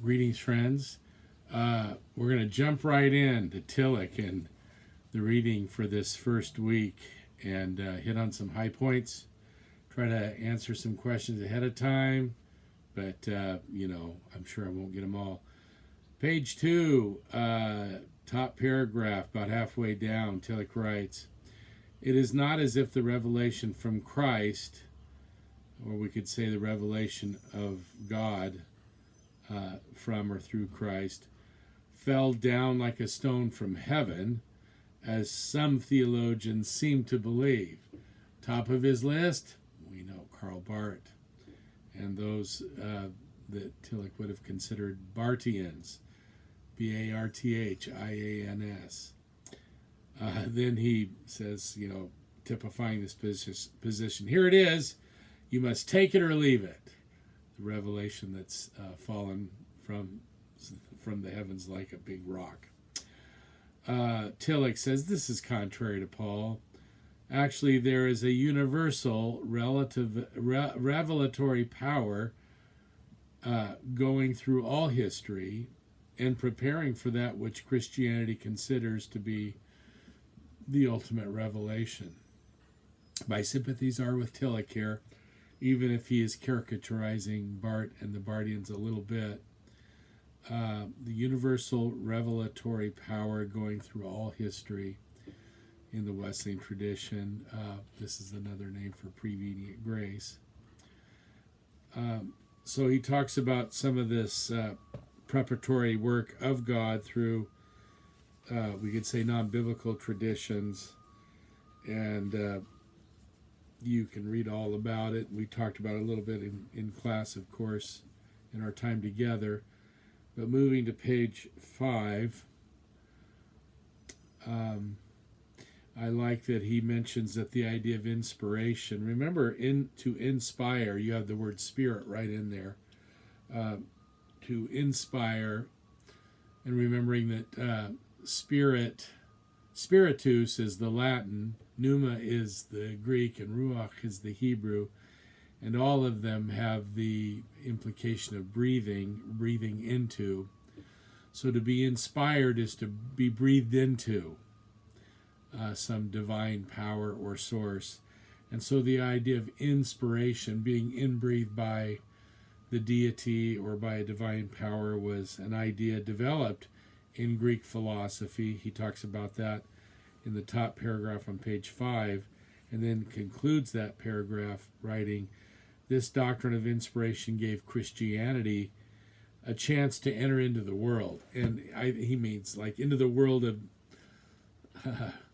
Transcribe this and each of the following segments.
Greetings, friends. We're going to jump right in to Tillich and the reading for this first week and hit on some high points. Try to answer some questions ahead of time, but, I'm sure I won't get them all. Page 2, top paragraph, about halfway down, Tillich writes, "It is not as if the revelation from Christ, or we could say the revelation of God, from or through Christ, fell down like a stone from heaven, as some theologians seem to believe." Top of his list, we know Karl Barth, and those that Tillich would have considered Barthians, Barthians. Then he says, typifying this position, "Here it is, you must take it or leave it." The revelation that's fallen from the heavens like a big rock. Tillich says this is contrary to Paul. Actually, there is a universal revelatory power going through all history and preparing for that which Christianity considers to be the ultimate revelation. My sympathies are with Tillich here, even if he is caricaturizing Barth and the Barthians a little bit. The universal revelatory power going through all history in the Wesleyan tradition. This is another name for prevenient grace. So he talks about some of this preparatory work of God through, we could say, non-biblical traditions, and you can read all about it. We talked about it a little bit in class, of course, in our time together. But moving to page 5, I like that he mentions that the idea of inspiration. Remember, to inspire, you have the word spirit right in there. To inspire, and remembering that spiritus is the Latin, pneuma is the Greek, and ruach is the Hebrew, and all of them have the implication of breathing into. So to be inspired is to be breathed into some divine power or source. And so the idea of inspiration, being inbreathed by the deity or by a divine power, was an idea developed in Greek philosophy. He talks about that in the top paragraph on page 5, and then concludes that paragraph writing, "This doctrine of inspiration gave Christianity a chance to enter into the world." And he means like into the world of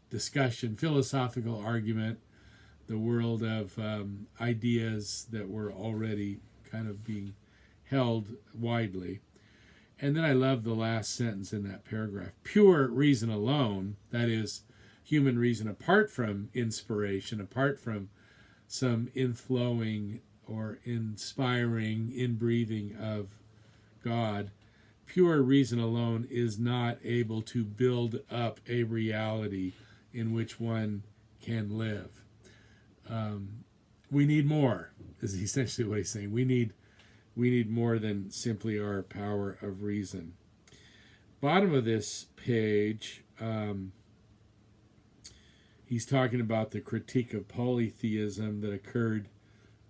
discussion, philosophical argument, the world of ideas that were already kind of being held widely. And then I love the last sentence in that paragraph. "Pure reason alone," that is, human reason apart from inspiration, apart from some inflowing or inspiring inbreathing of God, pure reason alone is not able to build up a reality in which one can live. We need more, is essentially what he's saying. We need more than simply our power of reason. Bottom of this page, he's talking about the critique of polytheism that occurred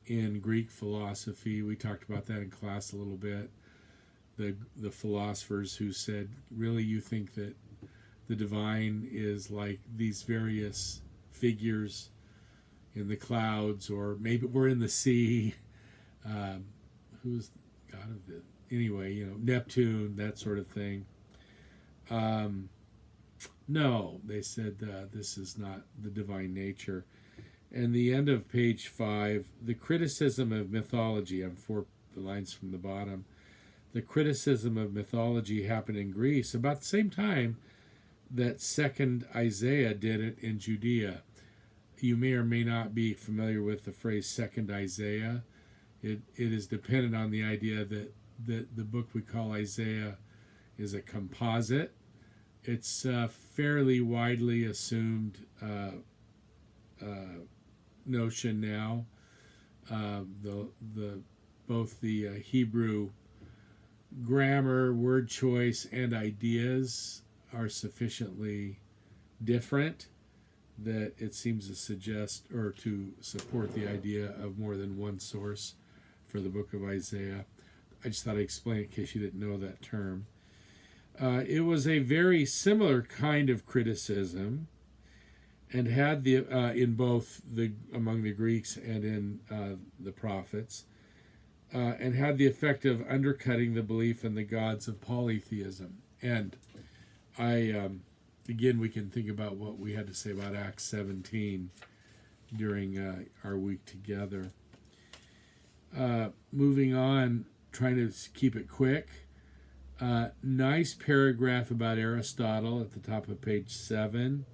in Greek philosophy. We talked about that in class a little bit. The philosophers who said, really, you think that the divine is like these various figures in the clouds, or maybe we're in the sea. Who's God of the... Anyway, Neptune, that sort of thing. No, they said this is not the divine nature. And the end of page 5, the criticism of mythology, I'm 4 lines from the bottom. The criticism of mythology happened in Greece about the same time that second Isaiah did it in Judea. You may or may not be familiar with the phrase second Isaiah. It is dependent on the idea that the book we call Isaiah is a composite. It's a fairly widely assumed notion now. Both the Hebrew grammar, word choice, and ideas are sufficiently different that it seems to suggest or to support the idea of more than one source for the book of Isaiah. I just thought I'd explain it in case you didn't know that term. It was a very similar kind of criticism, and had the in both the among the Greeks and in the prophets, and had the effect of undercutting the belief in the gods of polytheism. And again, we can think about what we had to say about Acts 17 during our week together. Moving on, trying to keep it quick. Nice paragraph about Aristotle at the top of page 7.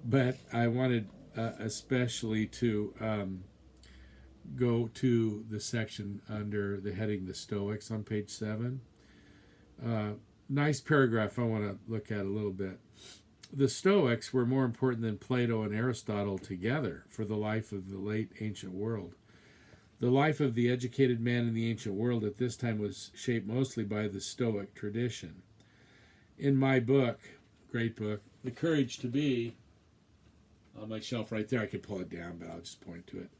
But I wanted especially to go to the section under the heading The Stoics on page 7. Nice paragraph I want to look at a little bit. The Stoics were more important than Plato and Aristotle together for the life of the late ancient world. The life of the educated man in the ancient world at this time was shaped mostly by the Stoic tradition. In my book, great book, The Courage to Be, on my shelf right there, I could pull it down, but I'll just point to it.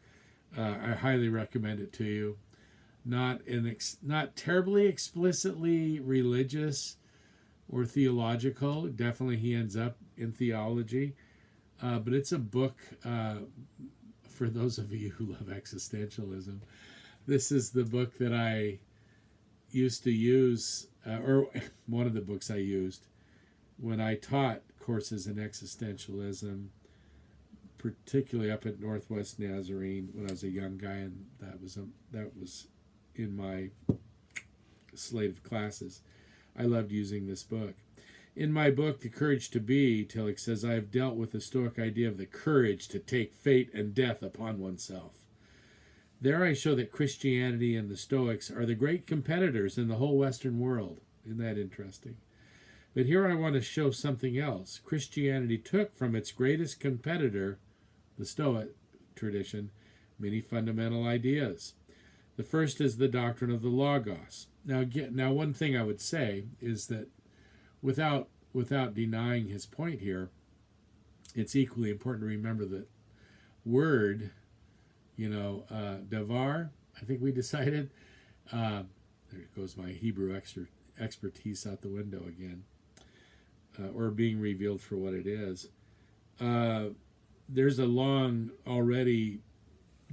I highly recommend it to you. Not terribly explicitly religious or theological. Definitely he ends up in theology. But it's a book for those of you who love existentialism. This is the book that I used to use, or one of the books I used when I taught courses in existentialism, particularly up at Northwest Nazarene when I was a young guy, and that was in my slate of classes. I loved using this book. In my book, The Courage to Be, Tillich says, I have dealt with the Stoic idea of the courage to take fate and death upon oneself. There I show that Christianity and the Stoics are the great competitors in the whole Western world. Isn't that interesting? But here I want to show something else. Christianity took from its greatest competitor, the Stoic tradition, many fundamental ideas. The first is the doctrine of the Logos. Now, one thing I would say is that without denying his point here, it's equally important to remember that word, davar, I think we decided, there goes my Hebrew expertise out the window again, or being revealed for what it is. There's a long already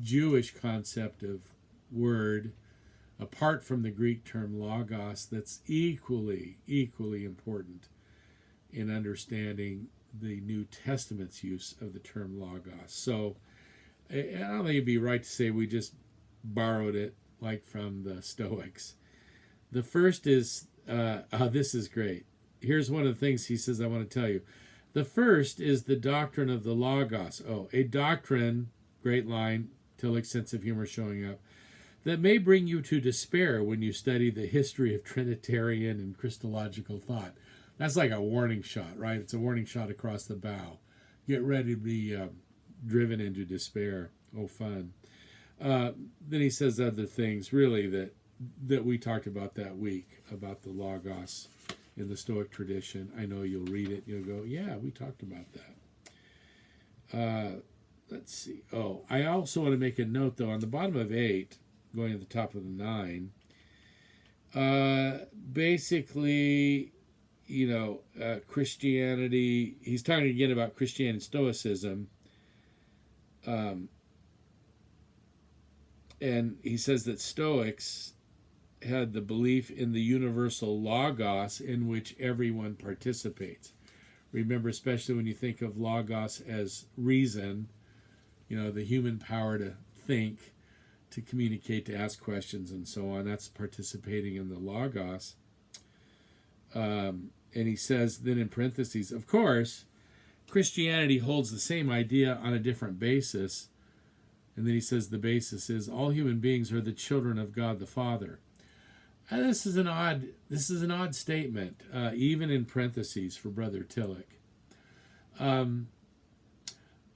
Jewish concept of word, apart from the Greek term logos, that's equally important in understanding the New Testament's use of the term logos. So I don't think it'd be right to say we just borrowed it like from the Stoics. The first is, this is great. Here's one of the things he says I want to tell you. The first is the doctrine of the Logos. A doctrine, great line, Tillich's sense of humor showing up, that may bring you to despair when you study the history of Trinitarian and Christological thought. That's like a warning shot, right? It's a warning shot across the bow. Get ready to be driven into despair. Oh, fun. Then he says other things, really, that we talked about that week, about the Logos in the Stoic tradition. I know you'll read it. You'll go, yeah, we talked about that. Let's see. I also want to make a note, though, on the bottom of 8, going to the top of the 9, basically, Christianity, he's talking again about Christianity and Stoicism, and he says that Stoics had the belief in the universal logos in which everyone participates. Remember, especially when you think of logos as reason, the human power to think, to communicate, to ask questions, and so on. That's participating in the logos. And he says then in parentheses, of course, Christianity holds the same idea on a different basis. And then he says the basis is all human beings are the children of God the Father. This is an odd statement, even in parentheses for Brother Tillich.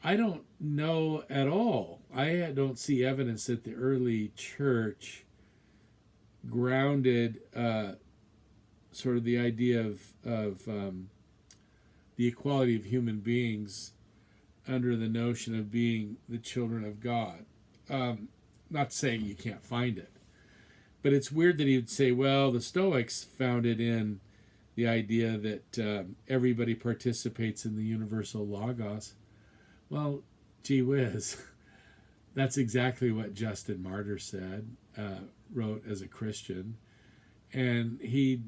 I don't know at all. I don't see evidence that the early church grounded sort of the idea of the equality of human beings under the notion of being the children of God. Not saying you can't find it, but it's weird that he would say, well, the Stoics found it in the idea that everybody participates in the universal logos. Well, gee whiz, that's exactly what Justin Martyr said, wrote as a Christian. And he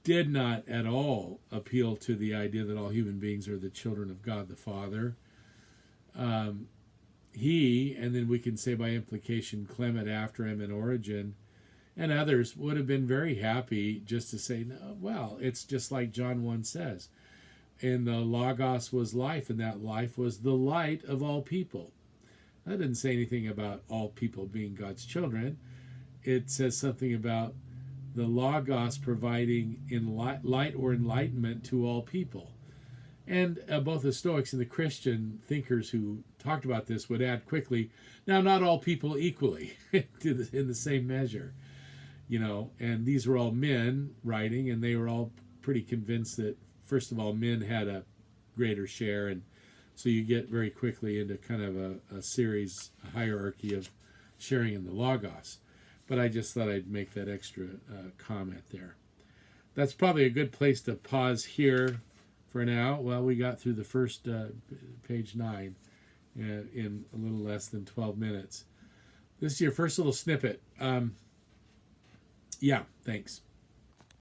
did not at all appeal to the idea that all human beings are the children of God the Father. He, and then we can say by implication Clement after him and Origen, and others would have been very happy just to say, no, well, it's just like John 1 says. And the Logos was life, and that life was the light of all people. That didn't say anything about all people being God's children. It says something about the Logos providing light or enlightenment to all people. And both the Stoics and the Christian thinkers who talked about this would add quickly, now not all people equally in the same measure. And these were all men writing, and they were all pretty convinced that, first of all, men had a greater share, and so you get very quickly into kind of a hierarchy of sharing in the Logos. But I just thought I'd make that extra comment there. That's probably a good place to pause here for now. Well, we got through the first page 9 in a little less than 12 minutes. This is your first little snippet. Yeah, thanks.